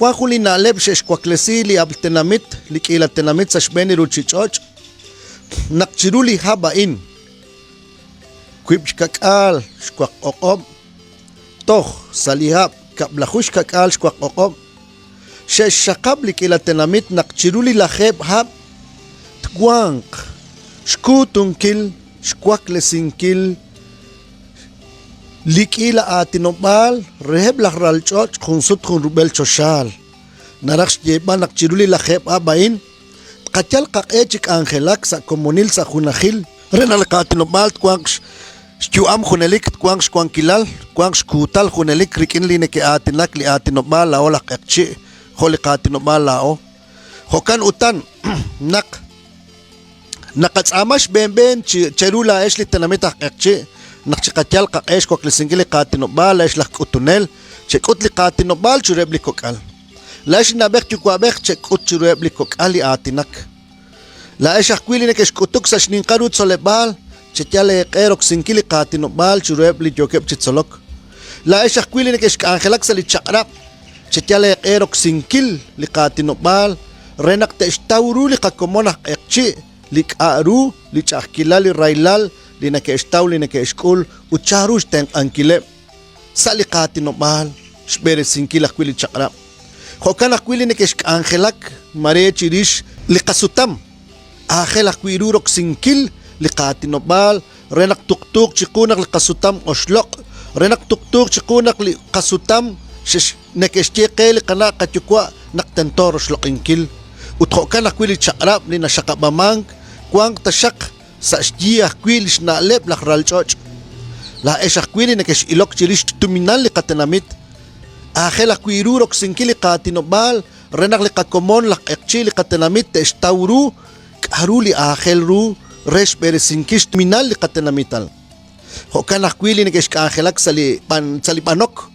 Kwakuli na leb shesh kwaklesi li abtenamit li kila tenamit sa shbeni ruchichoch nakchiruli habain kwib kakal shkwak oqom toch salihab kablahush kakal shkwak oqom shesh shakab li kila tenamit nakchiruli laheb hab tkwang shkutunkil shkwak lesinkil likila atinobal reheb lahral choch khunsut khun rubel choshal naraksh jeba nakchiruli laheb abain kachal kakechik angelak sa komunil sa khunahil renal katinobal kwangsh Shtuam khunelik kwangsh kwankilal kwangsh kutal khunelik rikin line ke atinak li atinobal lao lakakchi kholi katinobal lao hokan utan nak nakatsamash benben cherula esh li tanamit akakchi nakchikatyal kakesh kwaklisingili katinobal esh lakutunel chekut li katinobal chureb li kokal la esh nabek chukwabek chekut chureb li kokal li atinak la esh akwili nekesh kutuk sa shninkarut solebal chetyale erok sinkili katinobal chureb li jokep chitsolok la esh akwili nekesh angelak sa li chakrap chetyale erok sinkil li katinobal renak te ishtawru li kakomonah ekchi li kaaru li chakila li railal li nakestaw li nakeskul ucharush teng ankile sali katinobal shbere sinkil akwili chakrap hokan akwili nekesh angelak mare chirish li kasutam ahel akwirurok sinkil li katinobal renak tuktuk chikunak li kasutam oslok renak tuktuk chikunak li kasutam shish nekeshtieke li kana katyukwa naktentor oslok inkil uthokan akwili chakrap li nashakabamang kwang tashak sa shtia akwili shnalep lakral choch la esh akwili nekesh ilok chirish tuminal li katenamit ahel akwirurok sinkil li katinobal renak li kakomon lak ekchi li katenamit te ishtawru karuli ahel ru resh bere sinkish minal li katenamital hokan akwili nekesh angelak sali panok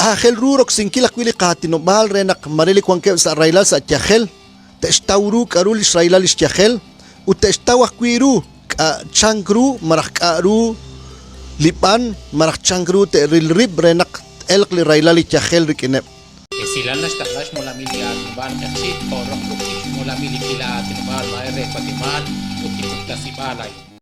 ahel ru rok sinkil akwili katinobal renak marili kwangke sa railal sa tiahel te istawru karuli israilal istiahel ut istaw akwiru changru marak karu lipan marak changru te rilrib renak elk li railal istiahel rikinep Silan na staklas mula miliar bar kasi korok mula milikila tinubal maere patiman utikukta si balay